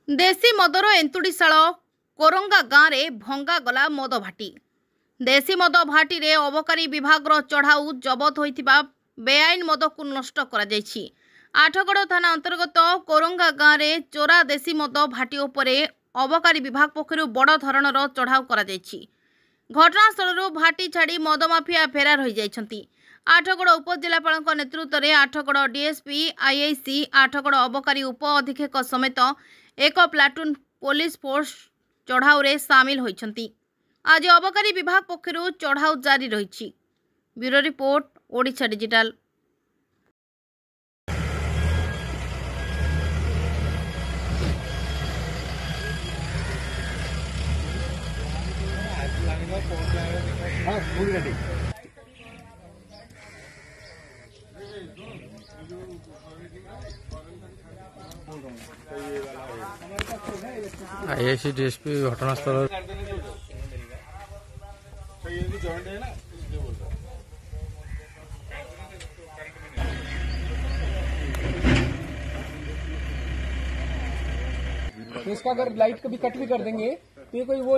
देशी मदर एंतुड़ीशाल कोरंगा गाँव में भंगा गला मद भाटी। देशी मद भाटी रे अबकारी विभाग चढ़ाऊ जबत होइतिबा बेआईन मद को नष्ट करा जायछि। आठगड़ थाना अंतर्गत कोरंगा गाँव में चोरा देशी मद भाटी उपरे अबकारी विभाग पक्षरु बड़ धरणर चढ़ाऊ करा जायछि। घटनास्थल भाटी छाड़ी मद माफिया फेरार हो जाइछन्ति। आठगड़ उपजिलापाल नेतृत्व में आठगड़ डीएसपी आईआईसी आठगड़ अबकारी उप अधीक्षक समेत एक प्लाटून पुलिस फोर्स चढ़ाऊ रे सामिल होइछन्ति। आज अबकारी विभाग पक्षरु चढ़ाऊ जारी रहिछि। Bureau report Odisha digital. IIC DSP घटनास्थल तो इसका अगर लाइट कभी कट भी कर देंगे तो ये कोई वो